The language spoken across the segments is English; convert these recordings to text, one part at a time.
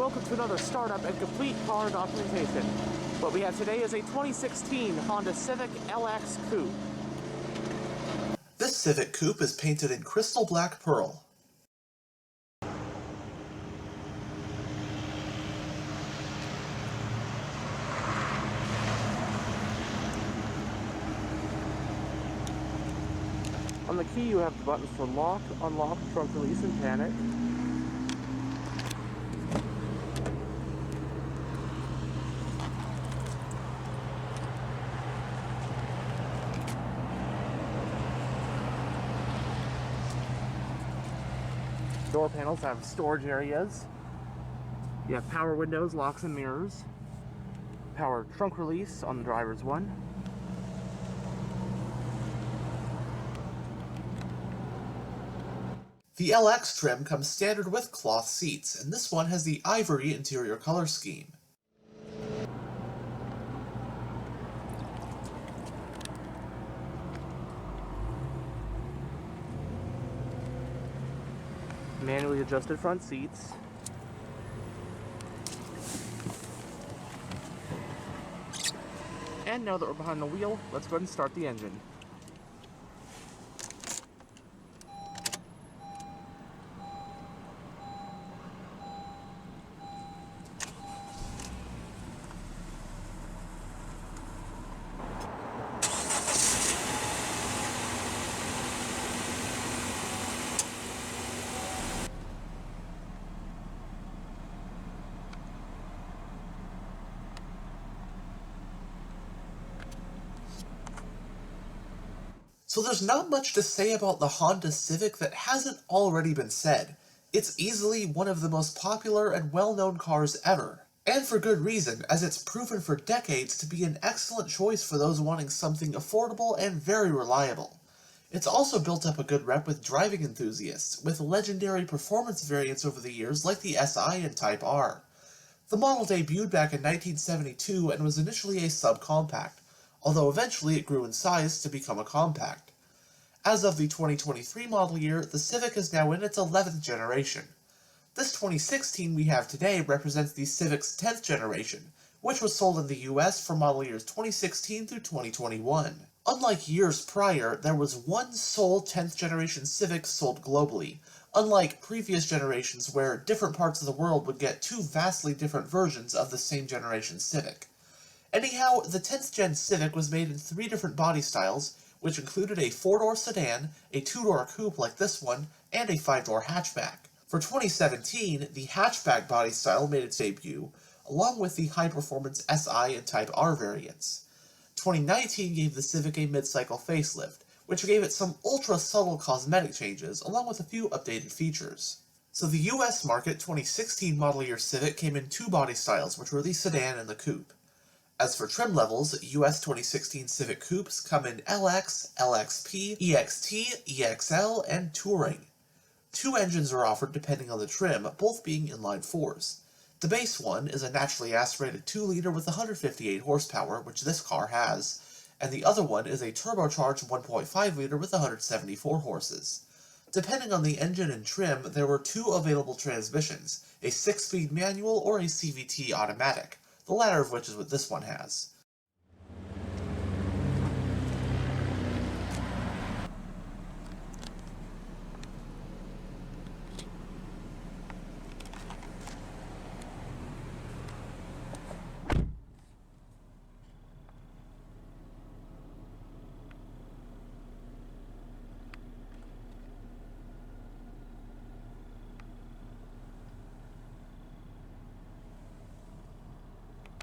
welcome to another startup and complete car documentation. What we have today is a 2016 Honda Civic LX Coupe. This Civic Coupe is painted in crystal black pearl. On the key you have the buttons for lock, unlock, trunk release, and panic. Door panels have storage areas. You have power windows, locks, and mirrors. Power trunk release on the driver's one. The LX trim comes standard with cloth seats, and this one has the ivory interior color scheme. Manually adjusted front seats. And now that we're behind the wheel, let's go ahead and start the engine. So there's not much to say about the Honda Civic that hasn't already been said. It's easily one of the most popular and well-known cars ever. And for good reason, as it's proven for decades to be an excellent choice for those wanting something affordable and very reliable. It's also built up a good rep with driving enthusiasts, with legendary performance variants over the years like the SI and Type R. The model debuted back in 1972 and was initially a subcompact, although eventually it grew in size to become a compact. As of the 2023 model year, the Civic is now in its 11th generation. This 2016 we have today represents the Civic's 10th generation, which was sold in the US for model years 2016 through 2021. Unlike years prior, there was one sole 10th generation Civic sold globally, unlike previous generations where different parts of the world would get two vastly different versions of the same generation Civic. Anyhow, the 10th gen Civic was made in 3 different body styles, which included a 4-door sedan, a 2-door coupe like this one, and a 5-door hatchback. For 2017, the hatchback body style made its debut, along with the high-performance SI and Type R variants. 2019 gave the Civic a mid-cycle facelift, which gave it some ultra-subtle cosmetic changes, along with a few updated features. So the US market 2016 model year Civic came in 2 body styles, which were the sedan and the coupe. As for trim levels, US 2016 Civic Coupes come in LX, LXP, EXT, EXL, and Touring. 2 engines are offered depending on the trim, both being inline-4s. The base one is a naturally aspirated 2-liter with 158 horsepower, which this car has, and the other one is a turbocharged 1.5-liter with 174 horses. Depending on the engine and trim, there were 2 available transmissions, a 6-speed manual or a CVT automatic, the latter of which is what this one has.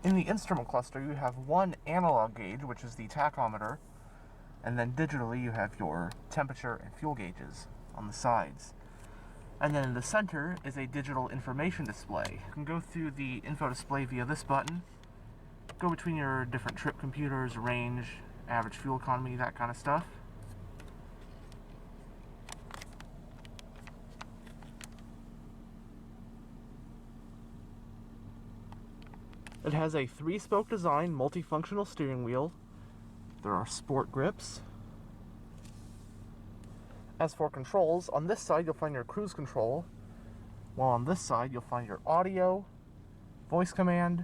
In the instrument cluster, you have one analog gauge, which is the tachometer, and then digitally you have your temperature and fuel gauges on the sides. And then in the center is a digital information display. You can go through the info display via this button, go between your different trip computers, range, average fuel economy, that kind of stuff. It has a 3-spoke design, multifunctional steering wheel. There are sport grips. As for controls, on this side you'll find your cruise control, while on this side you'll find your audio, voice command,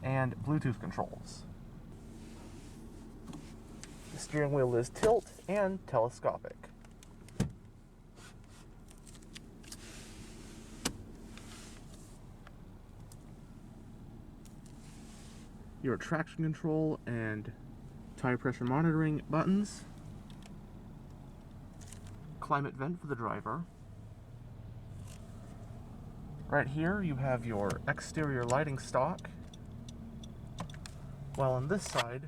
and Bluetooth controls. The steering wheel is tilt and telescopic. Your traction control and tire pressure monitoring buttons. Climate vent for the driver. Right here you have your exterior lighting stock, while on this side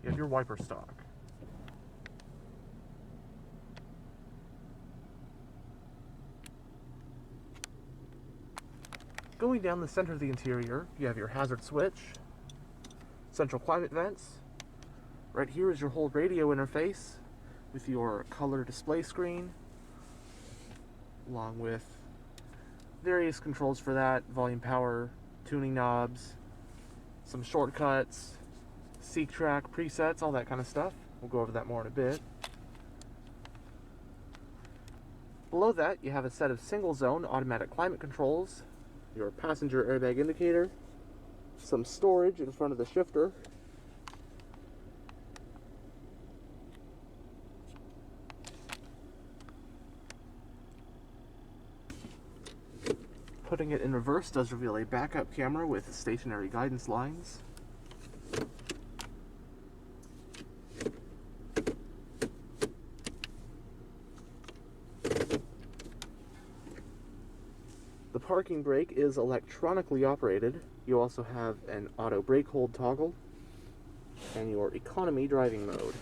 you have your wiper stock. Going down the center of the interior, you have your hazard switch, central climate vents. Right here is your whole radio interface with your color display screen, along with various controls for that, volume, power, tuning knobs, some shortcuts, seek track, presets, all that kind of stuff. We'll go over that more in a bit. Below that, you have a set of single zone automatic climate controls, your passenger airbag indicator, some storage in front of the shifter, putting it in reverse does reveal a backup camera with stationary guidance lines. The parking brake is electronically operated. You also have an auto brake hold toggle and your economy driving mode.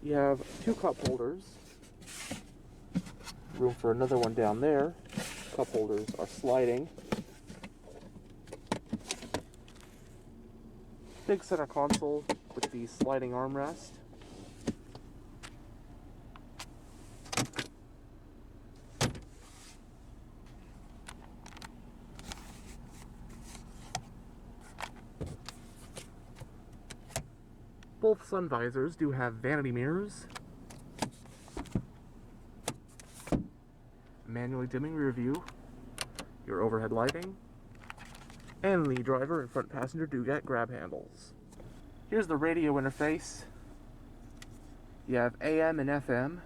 You have two cup holders, room for another one down there. Cup holders are sliding. Big center console with the sliding armrest. Both sun visors do have vanity mirrors. Manually dimming rear view, your overhead lighting, and the driver and front passenger do get grab handles. Here's the radio interface. You have AM and FM.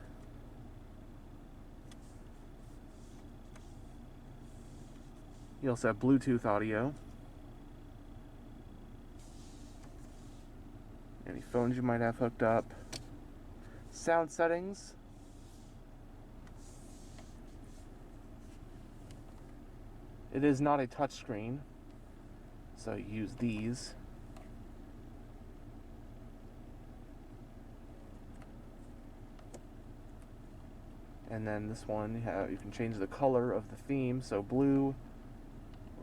You also have Bluetooth audio. Any phones you might have hooked up. Sound settings. It is not a touchscreen, so you use these. And then this one, you can change the color of the theme, so blue,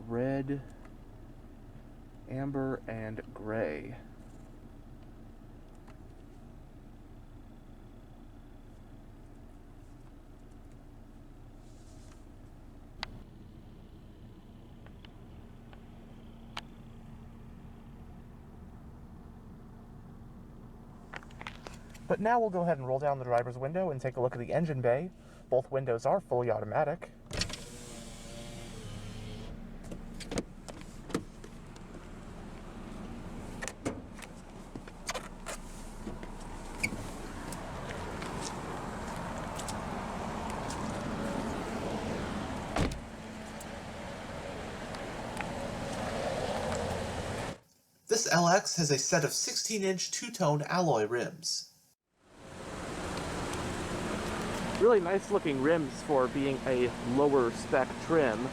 red, amber, and gray. But now we'll go ahead and roll down the driver's window and take a look at the engine bay. Both windows are fully automatic. This LX has a set of 16-inch two-tone alloy rims. Really nice looking rims for being a lower spec trim.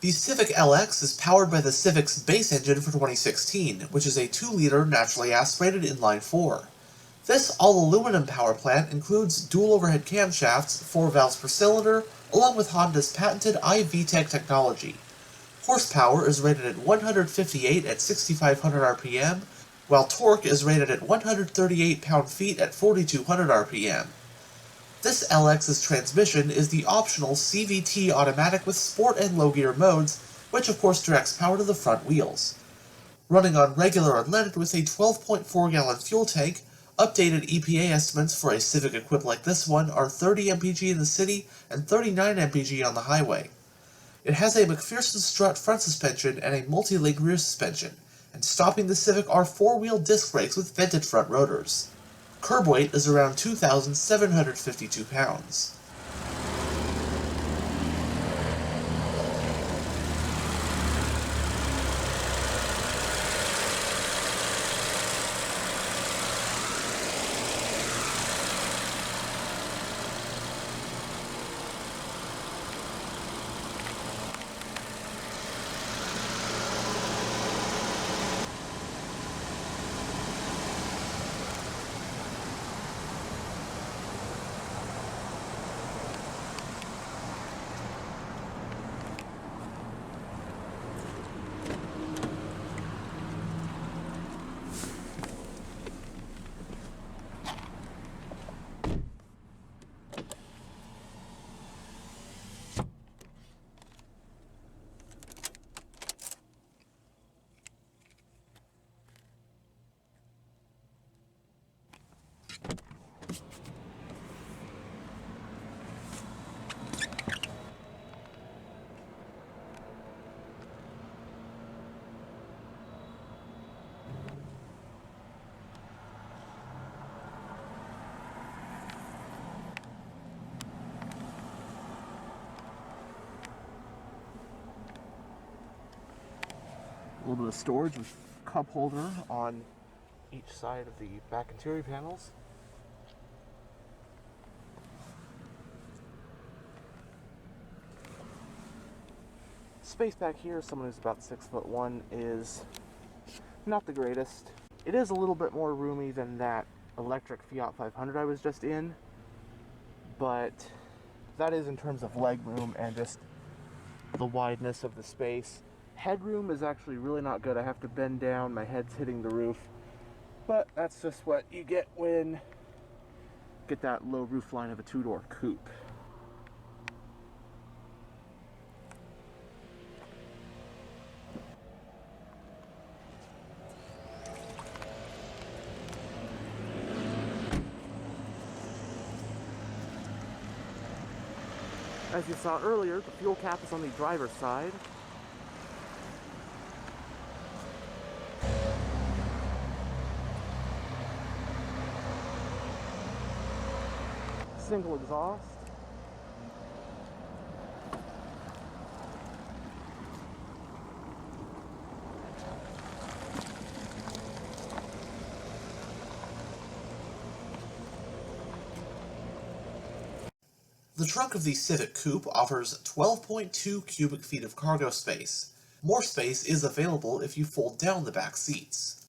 The Civic LX is powered by the Civic's base engine for 2016, which is a 2-liter naturally aspirated inline-4. This all-aluminum power plant includes dual overhead camshafts, 4 valves per cylinder, along with Honda's patented iVTEC technology. Horsepower is rated at 158 at 6,500 RPM, while torque is rated at 138 pound-feet at 4,200 RPM. This LX's transmission is the optional CVT automatic with sport and low gear modes, which of course directs power to the front wheels. Running on regular unleaded with a 12.4 gallon fuel tank, Updated EPA estimates for a Civic equipped like this one are 30 mpg in the city and 39 mpg on the highway. It has a McPherson strut front suspension and a multi-link rear suspension, and stopping the Civic are four-wheel disc brakes with vented front rotors. Curb weight is around 2,752 pounds. A little bit of storage with cup holder on each side of the back interior panels. Space back here, someone who's about 6'1" is not the greatest. It is a little bit more roomy than that electric Fiat 500 I was just in, but that is in terms of leg room and just the wideness of the space. Headroom is actually really not good. I have to bend down, my head's hitting the roof, but that's just what you get when you get that low roof line of a two-door coupe. As you saw earlier, the fuel cap is on the driver's side. Single exhaust. The trunk of the Civic Coupe offers 12.2 cubic feet of cargo space. More space is available if you fold down the back seats.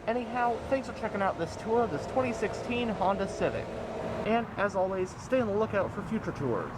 Anyhow, thanks for checking out this tour of this 2016 Honda Civic. And as always, stay on the lookout for future tours.